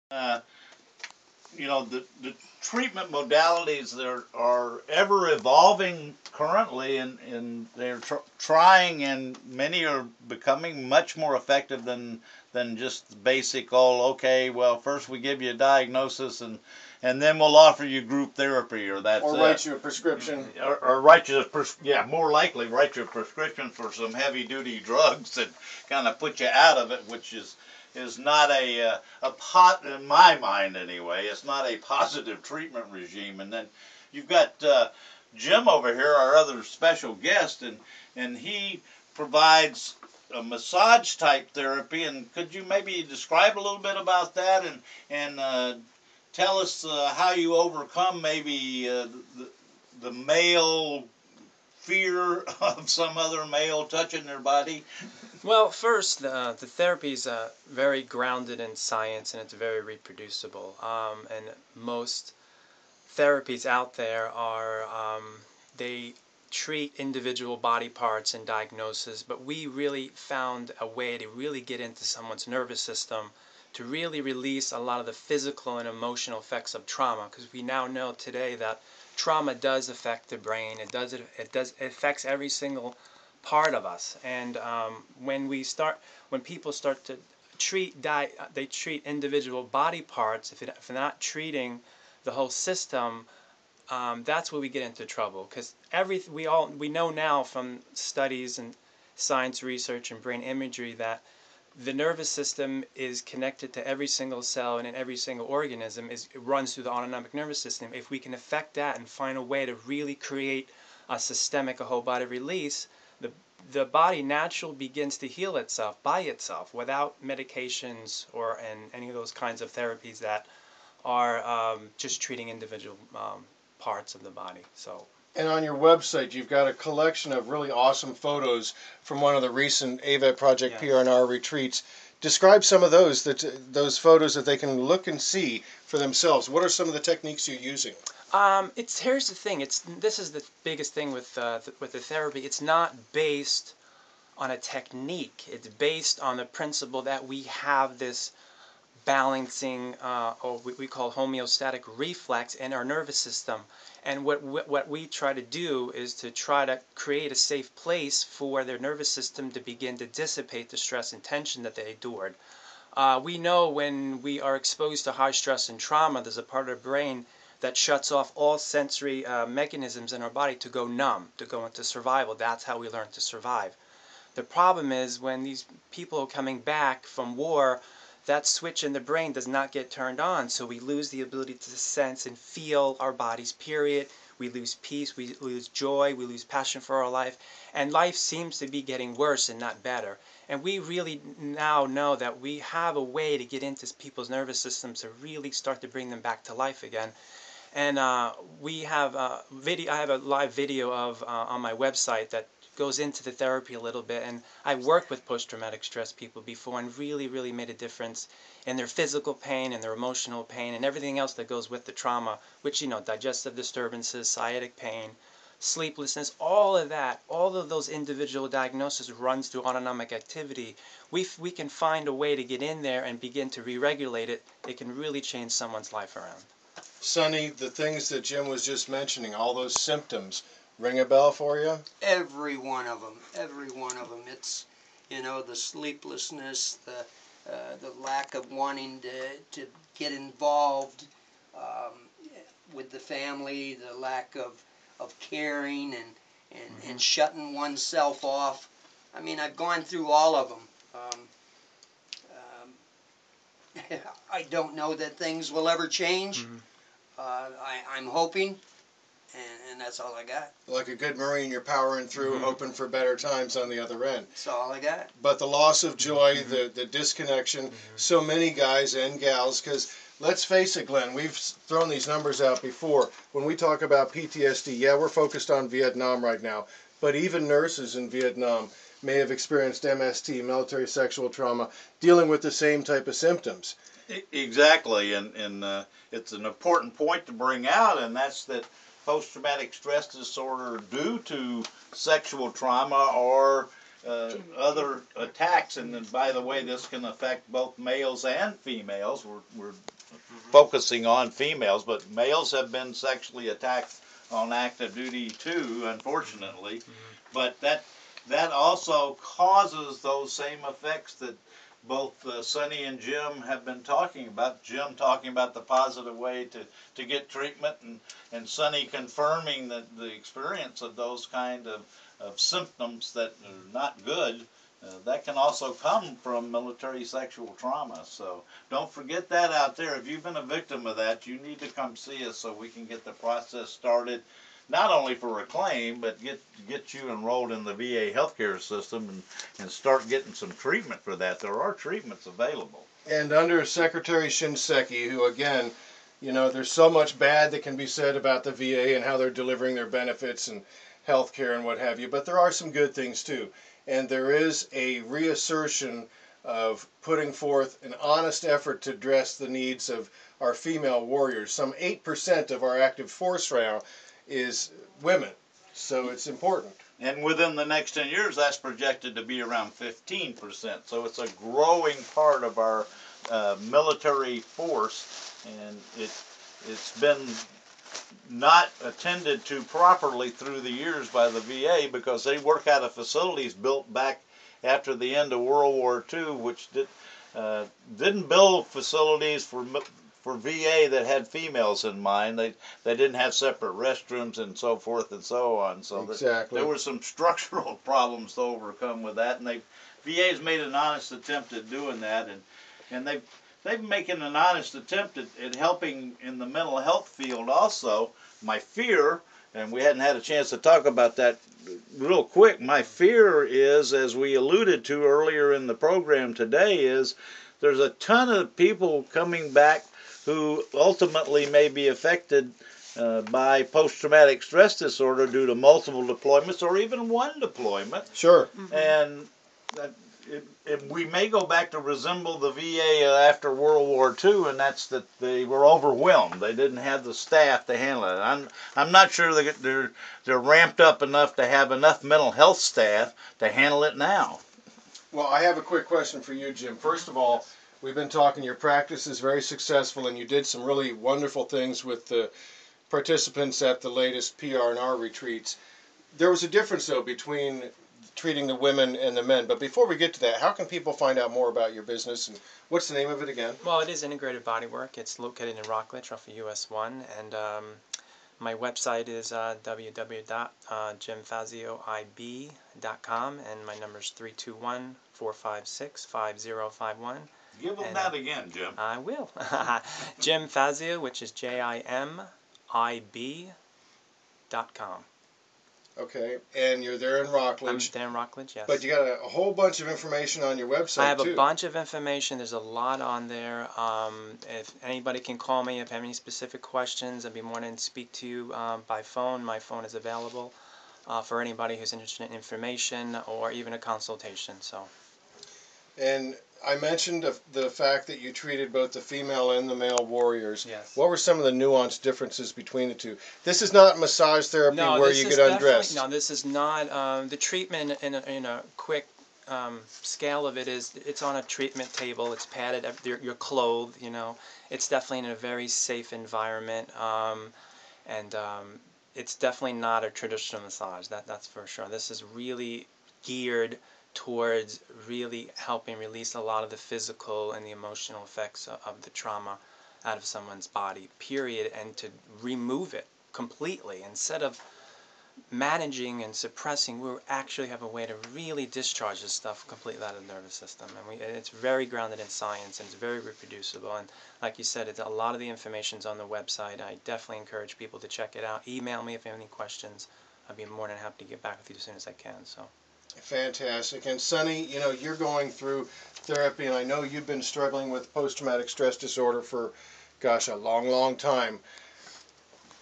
Uh, you know, the treatment modalities that are ever evolving currently, and they're trying, and many are becoming much more effective than just basic, okay, well, first we give you a diagnosis, and then we'll offer you group therapy, or that's or write you a prescription, or write you more likely write you a prescription for some heavy duty drugs that kind of put you out of it, which is not in my mind anyway, it's not a positive treatment regime. And then you've got Jim over here, our other special guest, and he provides a massage type therapy. And could you maybe describe a little bit about that, and tell us how you overcome maybe the male fear of some other male touching their body? Well, first, the therapy is very grounded in science, and it's very reproducible. And most therapies out there are, they treat individual body parts and diagnosis, but we really found a way to really get into someone's nervous system to really release a lot of the physical and emotional effects of trauma, because we now know today that trauma does affect the brain. It affects every single part of us. And when people start to they treat individual body parts. If they're not treating the whole system, that's where we get into trouble. Because we know now from studies and science research and brain imagery that the nervous system is connected to every single cell, and in every single organism it runs through the autonomic nervous system. If we can affect that and find a way to really create a systemic, a whole body release, the body naturally begins to heal itself by itself without medications and any of those kinds of therapies that are just treating individual parts of the body. So. And on your website, you've got a collection of really awesome photos from one of the recent AVET Project PRNR retreats. Describe some of those photos that they can look and see for themselves. What are some of the techniques you're using? Here's the thing. This is the biggest thing with the therapy. It's not based on a technique. It's based on the principle that we have this balancing, or what we call homeostatic reflex in our nervous system. And what we try to do is to try to create a safe place for their nervous system to begin to dissipate the stress and tension that they endured. We know when we are exposed to high stress and trauma, there's a part of the brain that shuts off all sensory mechanisms in our body to go numb, to go into survival. That's how we learn to survive. The problem is when these people are coming back from war, that switch in the brain does not get turned on, so we lose the ability to sense and feel our bodies, period. We lose peace, we lose joy, we lose passion for our life, and life seems to be getting worse and not better. And we really now know that we have a way to get into people's nervous systems to really start to bring them back to life again. And we have a video. I have a live video of on my website that goes into the therapy a little bit, and I worked with post-traumatic stress people before and really made a difference in their physical pain and their emotional pain and everything else that goes with the trauma, which, digestive disturbances, sciatic pain, sleeplessness, all of that, all of those individual diagnoses runs through autonomic activity. We can find a way to get in there and begin to re-regulate it. It can really change someone's life around. Sonny, the things that Jim was just mentioning, all those symptoms, ring a bell for you? Every one of them. It's, the sleeplessness, the lack of wanting to get involved with the family, the lack of caring and shutting oneself off. I mean, I've gone through all of them. I don't know that things will ever change. I'm hoping. And that's all I got. Like a good Marine, you're powering through, hoping for better times on the other end. That's all I got. But the loss of joy, the disconnection, so many guys and gals, because let's face it, Glenn, we've thrown these numbers out before. When we talk about PTSD, yeah, we're focused on Vietnam right now, but even nurses in Vietnam may have experienced MST, military sexual trauma, dealing with the same type of symptoms. Exactly, and it's an important point to bring out, and that's that post-traumatic stress disorder due to sexual trauma or other attacks. And then, by the way, this can affect both males and females. We're focusing on females, but males have been sexually attacked on active duty too, unfortunately. But that also causes those same effects that both Sonny and Jim have been talking about. Jim talking about the positive way to get treatment, and Sonny confirming the experience of those kind of symptoms that are not good. That can also come from military sexual trauma. So don't forget that out there. If you've been a victim of that, you need to come see us so we can get the process started, not only for a claim, but get you enrolled in the VA healthcare system and start getting some treatment for that. There are treatments available. And under Secretary Shinseki, who again, you know, there's so much bad that can be said about the VA and how they're delivering their benefits and health care and what have you, but there are some good things too. And there is a reassertion of putting forth an honest effort to address the needs of our female warriors. Some 8% of our active force now is women, so it's important. And within the next 10 years, that's projected to be around 15%. So it's a growing part of our military force, and it's been not attended to properly through the years by the VA because they work out of facilities built back after the end of World War II, which didn't build facilities for VA that had females in mind. They didn't have separate restrooms and so forth and so on. So exactly. There were some structural problems to overcome with that, and VA's made an honest attempt at doing that, and they've been making an honest attempt at helping in the mental health field also. My fear, and we hadn't had a chance to talk about that real quick, my fear is, as we alluded to earlier in the program today, is there's a ton of people coming back who ultimately may be affected by post-traumatic stress disorder due to multiple deployments or even one deployment. Sure. And we may go back to resemble the VA after World War II, and that's that they were overwhelmed. They didn't have the staff to handle it. I'm not sure they're ramped up enough to have enough mental health staff to handle it now. Well, I have a quick question for you, Jim. First of all, we've been talking, your practice is very successful, and you did some really wonderful things with the participants at the latest PR&R retreats. There was a difference, though, between treating the women and the men. But before we get to that, how can people find out more about your business, and what's the name of it again? Well, it is Integrated Bodywork. It's located in Rockledge off of US 1, and my website is www.jimfazioib.com, and my number is 321-456-5051. Give them that again, Jim. I will. Jim Fazio, which is JIMIB.com. Okay, and you're there in Rockledge. I'm there in Rockledge, yes. But you got a whole bunch of information on your website, I have too. a bunch of information. There's a lot on there. If anybody can call me if you have any specific questions, I'd be more than to speak to you by phone. My phone is available for anybody who's interested in information or even a consultation. So. And I mentioned the fact that you treated both the female and the male warriors. Yes. What were some of the nuanced differences between the two? This is not massage therapy where you get undressed. No, this is not. The treatment in a quick scale of it is it's on a treatment table. It's padded. You're clothed. You know, it's definitely in a very safe environment. It's definitely not a traditional massage. That's for sure. This is really geared towards really helping release a lot of the physical and the emotional effects of the trauma out of someone's body, period, and to remove it completely. Instead of managing and suppressing, we actually have a way to really discharge this stuff completely out of the nervous system. And it's very grounded in science, and it's very reproducible. And like you said, a lot of the information's on the website. I definitely encourage people to check it out. Email me if you have any questions. I'd be more than happy to get back with you as soon as I can. So. Fantastic. And Sonny, you know, you're going through therapy, and I know you've been struggling with post-traumatic stress disorder for, gosh, a long, long time.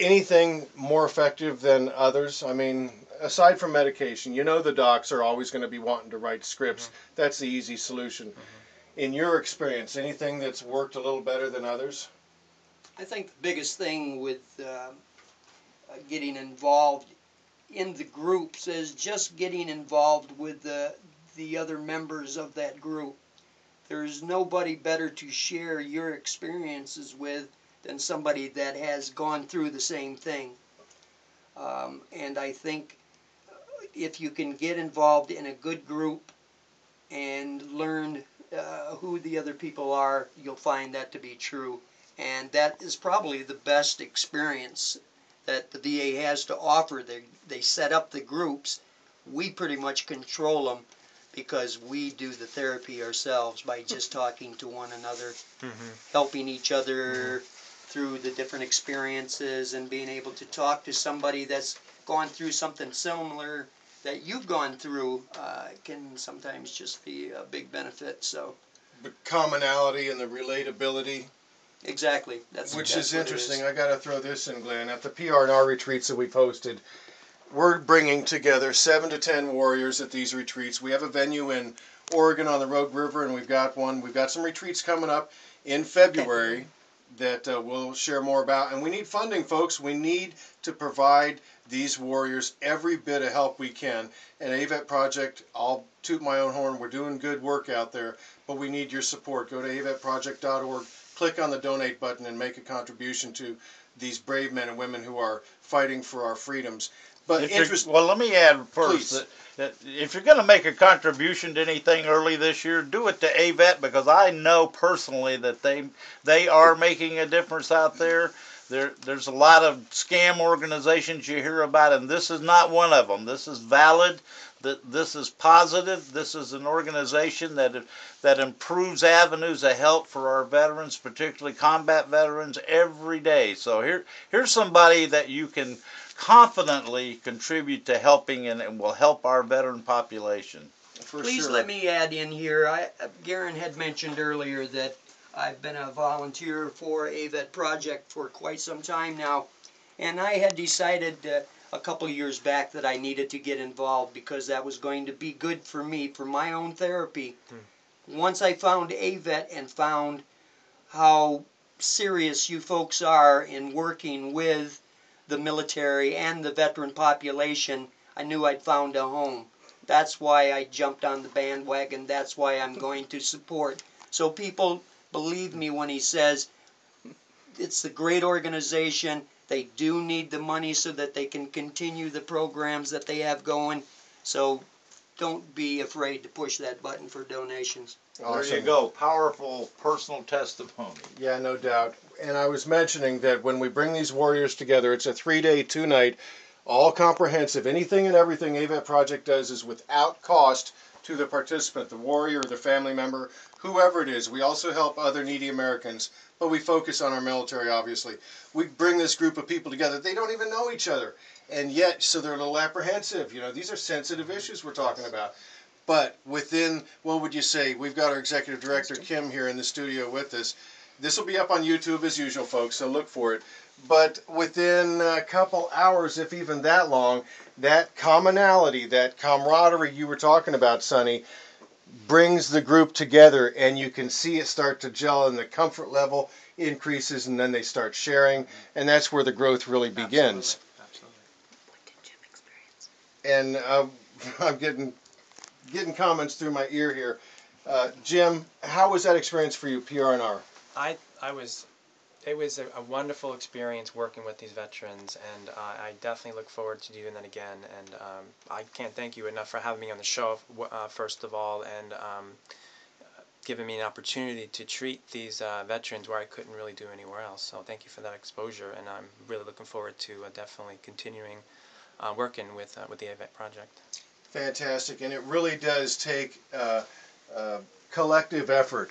Anything more effective than others? I mean, aside from medication, you know the docs are always going to be wanting to write scripts. Mm-hmm. That's the easy solution. Mm-hmm. In your experience, anything that's worked a little better than others? I think the biggest thing with getting involved in the groups is just getting involved with the other members of that group. there's nobody better to share your experiences with than somebody that has gone through the same thing. And I think if you can get involved in a good group and learn who the other people are, you'll find that to be true. And that is probably the best experience that the VA has to offer. They set up the groups. We pretty much control them because we do the therapy ourselves by just talking to one another, helping each other through the different experiences, and being able to talk to somebody that's gone through something similar that you've gone through can sometimes just be a big benefit. So The commonality and the relatability. exactly. Which is interesting. I got to throw this in, Glenn. At the PR&R retreats that we've hosted, we're bringing together 7 to 10 warriors at these retreats. We have a venue in Oregon on the Rogue River, and we've got some retreats coming up in February that we'll share more about. And we need funding, folks. We need to provide these warriors every bit of help we can. And AVET Project, I'll toot my own horn. We're doing good work out there, but we need your support. Go to avetproject.org, click on the donate button, and make a contribution to these brave men and women who are fighting for our freedoms. But well, let me add first that if you're going to make a contribution to anything early this year, do it to AVET, because I know personally that they are making a difference out there. There's a lot of scam organizations you hear about, and this is not one of them. This is valid. This is positive. This is an organization that improves avenues of help for our veterans, particularly combat veterans, every day. So here's somebody that you can confidently contribute to helping, and it will help our veteran population. Please let me add in here. Garen had mentioned earlier that I've been a volunteer for AVET Project for quite some time now, and I had decided a couple of years back that I needed to get involved because that was going to be good for me, for my own therapy. Once I found AVET and found how serious you folks are in working with the military and the veteran population, I knew I'd found a home. That's why I jumped on the bandwagon. That's why I'm going to support. So people believe me when he says it's a great organization. They do need the money so that they can continue the programs that they have going. So don't be afraid to push that button for donations. Awesome. There you go. Powerful personal testimony. Yeah, no doubt. And I was mentioning that when we bring these warriors together, it's a 3-day, 2-night, all comprehensive. Anything and everything AVET Project does is without cost to the participant, the warrior, the family member, whoever it is. We also help other needy Americans, but we focus on our military, obviously. We bring this group of people together. They don't even know each other, and yet, so they're a little apprehensive. You know, these are sensitive issues we're talking about. But within, what would you say, we've got our executive director, Kim, here in the studio with us. This will be up on YouTube as usual, folks, so look for it. But within a couple hours, if even that long, that commonality, that camaraderie you were talking about, Sonny, brings the group together, and you can see it start to gel, and the comfort level increases, and then they start sharing, and that's where the growth really begins. Absolutely. What did Jim experience? And I'm getting comments through my ear here. Jim, how was that experience for you, PR&R? It was a wonderful experience working with these veterans, and I definitely look forward to doing that again. And I can't thank you enough for having me on the show, first of all, and giving me an opportunity to treat these veterans where I couldn't really do anywhere else. So thank you for that exposure, and I'm really looking forward to definitely continuing working with the AVET Project. Fantastic, and it really does take collective effort.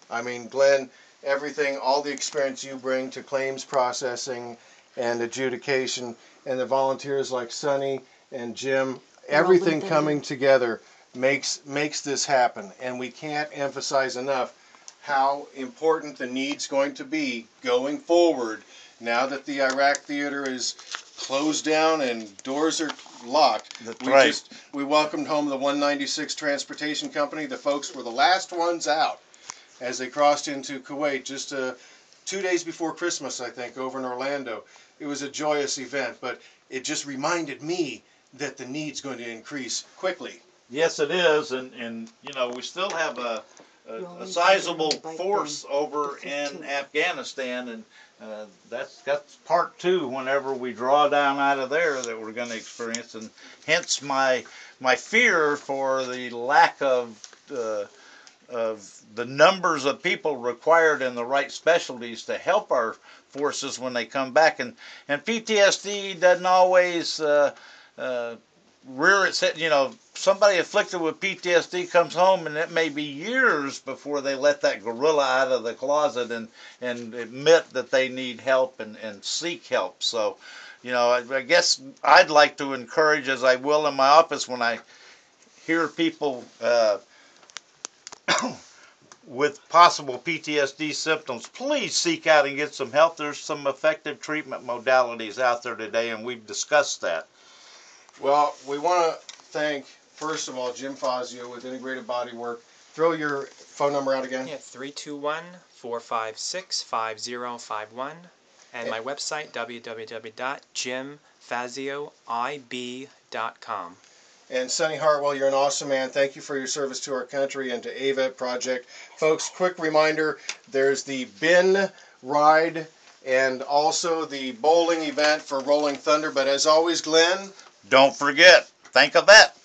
I mean, Glenn, everything, all the experience you bring to claims processing and adjudication, and the volunteers like Sonny and Jim, everything coming together makes this happen. And we can't emphasize enough how important the need's going to be going forward now that the Iraq theater is closed down and doors are locked. That's right. We welcomed home the 196 Transportation Company. The folks were the last ones out as they crossed into Kuwait just 2 days before Christmas, I think, over in Orlando. It was a joyous event, but it just reminded me that the need's going to increase quickly. Yes, it is, and you know, we still have a sizable force over in Afghanistan, and that's part two whenever we draw down out of there that we're going to experience, and hence my fear for the lack of the numbers of people required in the right specialties to help our forces when they come back. And PTSD doesn't always rear its head. You know, somebody afflicted with PTSD comes home and it may be years before they let that gorilla out of the closet and admit that they need help and seek help. So, you know, I guess I'd like to encourage, as I will in my office when I hear people with possible PTSD symptoms, please seek out and get some help. There's some effective treatment modalities out there today, and we've discussed that. Well, we want to thank, first of all, Jim Fazio with Integrated Bodywork. Throw your phone number out again. Yeah, 321-456-5051. And my website, www.jimfazioib.com. And Sonny Hartwell, you're an awesome man. Thank you for your service to our country and to AVET Project. Folks, quick reminder, there's the bin ride and also the bowling event for Rolling Thunder. But as always, Glenn, don't forget, think of that.